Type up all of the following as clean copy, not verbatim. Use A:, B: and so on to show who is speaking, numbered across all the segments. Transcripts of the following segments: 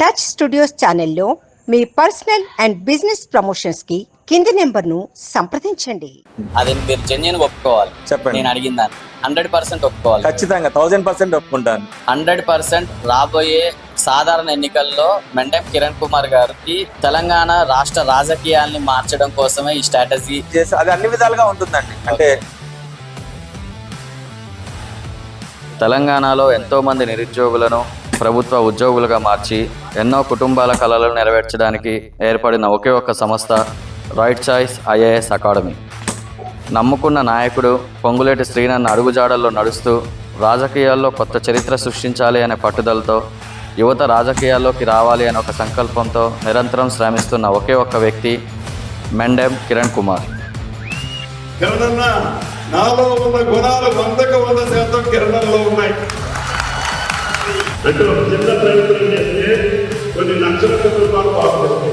A: Touch studios ఛానల్లో మీ personal and business promotions కి కింది నెంబర్ను సంప్రదించండి.
B: అది మీరు జెన్యున్ ఒప్పుకోవాలి.
C: చెప్పండి.
B: నేను అడిగిన దాన్ని 100% ఒప్పుకోవాలి.
C: ఖచ్చితంగా 1000% ఒప్పుకుంటాను.
B: 100% రాబోయే సాధారణ ఎన్నికల్లో మెండెం కిరణ్ కుమార్ గారికి తెలంగాణ రాష్ట్ర రాజకీయాల్ని మార్చడం కోసమే ఈ స్ట్రాటజీ
C: చేసి అది అన్ని విధాలుగా ఉంటుందండి. అంటే
B: తెలంగాణలో ఎంతో మంది నిరుద్యోగులను ప్రభుత్వ ఉద్యోగులుగా మార్చి ఎన్నో కుటుంబాల కలలను నెరవేర్చడానికి ఏర్పడిన ఒకే ఒక్క సంస్థ రైట్ చాయిస్ ఐఏఎస్ అకాడమీ. నమ్ముకున్న నాయకుడు పొంగులేటి శ్రీనన్న అడుగుజాడల్లో నడుస్తూ రాజకీయాల్లో కొత్త చరిత్ర సృష్టించాలి అనే పట్టుదలతో యువత రాజకీయాల్లోకి రావాలి అనే ఒక సంకల్పంతో నిరంతరం శ్రమిస్తున్న ఒకే ఒక్క వ్యక్తి మెండెం కిరణ్ కుమార్.
D: నాలో ఉన్న గుణాలు 100% కిరణంలో ఉన్నాయి. అంటే చిన్న ప్రయత్నం చేస్తే కొన్ని లక్షల రూపాయలు బాగుపడతాయి.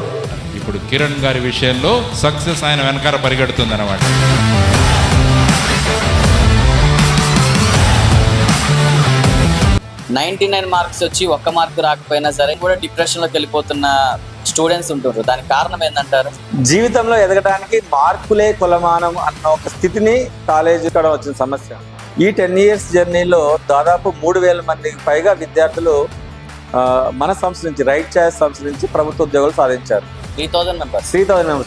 E: ఇప్పుడు కిరణ్ గారి విషయంలో సక్సెస్ ఆయన వెనకాల పరిగెడుతుంది అన్నమాట.
B: నైన్టీ 99 మార్క్స్ వచ్చి ఒక్క మార్క్ రాకపోయినా సరే కూడా డిప్రెషన్లోకి వెళ్ళిపోతున్న స్టూడెంట్స్ ఉంటున్నారు. దానికి కారణం ఏంటంటారు?
C: జీవితంలో ఎదగడానికి మార్కులే కొలమానం అన్న ఒక స్థితిని కాలేజీ కూడా వచ్చిన సమస్య. ఈ 10 years జర్నీలో దాదాపు 3000 మందికి పైగా విద్యార్థులు మన సంస్థ నుంచి రైట్ చాయిస్ సంస్థ నుంచి ప్రభుత్వ ఉద్యోగాలు సాధించారు.
B: 3000 మెంబర్స్.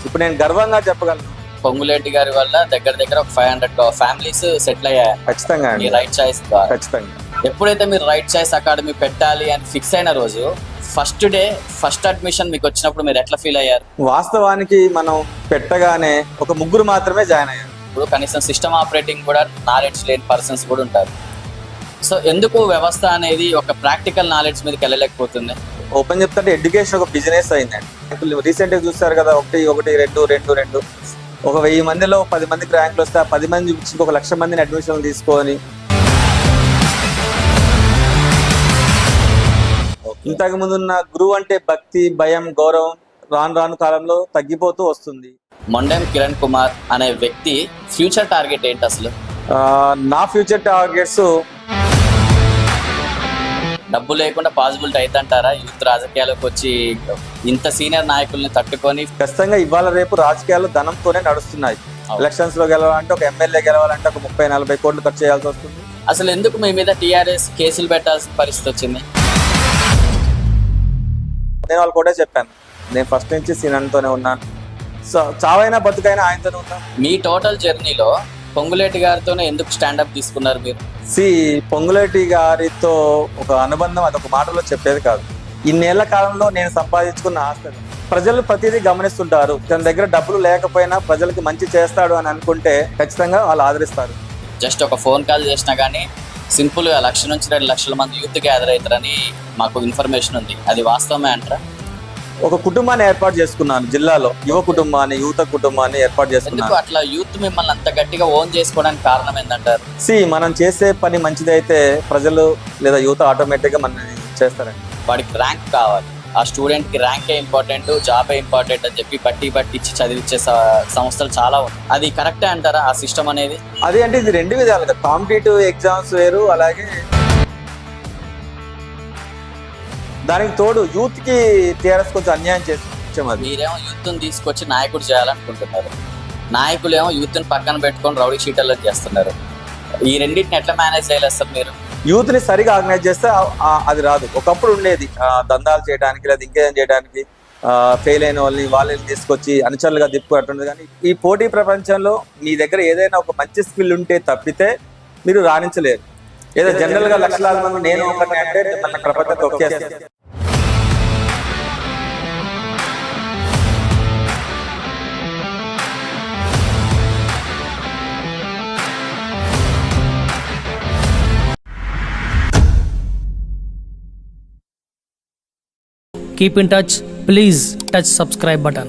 C: ఇప్పుడు నేను గర్వంగా చెప్పగలను.
B: పొంగులేటి గారి వల్ల దగ్గర ఒక 500 ఫ్యామిలీస్ సెటిల్ అయ్యాయి.
C: ఖచ్చితంగా అండి.
B: రైట్ చాయిస్ ద్వారా.
C: ఖచ్చితంగా.
B: ఎప్పుడైతే మీరు రైట్ చాయిస్ అకాడమీ పెట్టాలి అని ఫిక్స్ అయిన రోజు ఫస్ట్ అడ్మిషన్ మీకు వచ్చినప్పుడు మీరు ఎట్లా ఫీల్ అయ్యారు?
C: వాస్తవానికి మనం పెట్టగానే ఒక 3 మాత్రమే జాయిన్ అయ్యారు.
B: ఇప్పుడు కనీసం సిస్టమ్ ఆపరేటింగ్ కూడా నాలెడ్జ్ లేని పర్సన్స్ కూడా ఉంటారు. సో ఎందుకు వ్యవస్థ అనేది ఒక ప్రాక్టికల్ నాలెడ్జ్ మీదకి వెళ్ళలేకపోతుంది?
C: ఓపెన్ చెప్తుంటే ఎడ్యుకేషన్ ఒక బిజినెస్ అయిందండి. రీసెంట్గా చూస్తారు కదా, 1 1 2 2 2 ఒక 1000 మందిలో 10 మందికి ర్యాంకులు వస్తే 10 మంది చూపించి 1,00,000 మందిని అడ్మిషన్లు తీసుకొని ఇంతకు ముందున్న గురువు అంటే భక్తి, భయం, గౌరవం రాను కాలంలో తగ్గిపోతూ వస్తుంది.
B: మెండెం కిరణ్ కుమార్ అనే వ్యక్తి ఫ్యూచర్ టార్గెట్ ఏంటి అసలు?
C: నా ఫ్యూచర్ టార్గెట్స్
B: డబ్బు లేకుండా పాసిబిలిటీ అవుతుంటారా? యూత్ రాజకీయాలకు వచ్చి ఇంత సీనియర్ నాయకుల్ని తట్టుకొని
C: ఖచ్చితంగా ఇవాళ రేపు రాజకీయాలు ధనంతోనే నడుస్తున్నాయి. ఎలక్షన్స్ లో గెలవాలంటే ఒక ఎమ్మెల్యే గెలవాలంటే ఒక 30-40 కోట్లు ఖర్చు చేయాల్సి వస్తుంది.
B: అసలు ఎందుకు మీ మీద టీఆర్ఎస్ కేసులు పెట్టాల్సిన పరిస్థితి వచ్చింది?
C: నేను వాళ్ళు కూడా చెప్పాను, నేను ఫస్ట్ నుంచి సీనన్తోనే ఉన్నాను, సో చావైనా బతుకైనా ఆయనతోనే ఉన్నాను.
B: మీ టోటల్ జర్నీలో పొంగులేటి గారితోనే ఎందుకు స్టాండప్ తీసుకున్నారు మీరు?
C: పొంగులేటి గారితో ఒక అనుబంధం అదొక మాటలో చెప్పేది కాదు. ఇన్నేళ్ల కాలంలో నేను సంపాదించుకున్న ఆస్తి. ప్రజలు ప్రతిదీ గమనిస్తుంటారు. తన దగ్గర డబ్బులు లేకపోయినా ప్రజలకి మంచి చేస్తాడు అని అనుకుంటే ఖచ్చితంగా వాళ్ళు ఆదరిస్తారు.
B: జస్ట్ ఒక ఫోన్ కాల్ చేసినా కానీ సింపుల్గా 1,00,000 నుంచి 2,00,000 మంది యూత్ గ్యాదర్ అవుతారని మాకు ఇన్ఫర్మేషన్ ఉంది. అది వాస్తవమే అంటారా?
C: ఒక కుటుంబాన్ని ఏర్పాటు చేసుకున్నాను జిల్లాలో, యువ కుటుంబాన్ని, యూత్ కుటుంబాన్ని ఏర్పాటు చేసుకున్నాను.
B: ఎందుకు అట్లా యూత్ మిమ్మల్ని అంత గట్టిగా ఓన్ చేసుకోవడానికి కారణం ఏంటంటారు?
C: మనం చేసే పని మంచిదైతే ప్రజలు లేదా యూత్ ఆటోమేటిక్గా మనల్ని చేస్తారండి.
B: వాడికి ర్యాంక్ కావాలి, ఆ స్టూడెంట్కి ర్యాంకే ఇంపార్టెంట్, జాబే ఇంపార్టెంట్ అని చెప్పి బట్టి ఇచ్చి చదివించే సంస్థలు చాలా ఉన్నాయి. అది కరెక్టే అంటారా ఆ సిస్టమ్ అనేది?
C: అది అంటే ఇది 2 విధాలుగా, కాంపిటేటివ్ ఎగ్జామ్స్ వేరు, అలాగే దానికి తోడు యూత్ కి టీఆర్ఎస్ కొంచెం అన్యాయం చేసాం.
B: మీరేమో యూత్ ని తీసుకొచ్చి నాయకుడు చేయాలనుకుంటున్నారు, నాయకులేమో యూత్ ని పక్కన పెట్టుకొని రౌడీ షీటర్లను చేస్తున్నారు. ఈ రెండింటిని ఎట్లా మేనేజ్ చేయలేస్తారు మీరు?
C: యూత్ ని సరిగా ఆర్గనైజ్ చేస్తే అది రాదు. ఒకప్పుడు ఉండేది దందాలు చేయడానికి లేదా ఇంకేం చేయడానికి, ఫెయిల్ అయిన వాళ్ళని తీసుకొచ్చి అనుచరులుగా తిప్పుకుంటుంది. కానీ ఈ పోటీ ప్రపంచంలో మీ దగ్గర ఏదైనా ఒక మంచి స్కిల్ ఉంటే తప్పితే మీరు రాణించలేరు. ఏదో జనరల్ గా లక్షలాది మంది నేను ఒకటి అంటే మన ప్రపంచం తొక్కేస్తారు.
F: Keep in touch. Please touch subscribe button.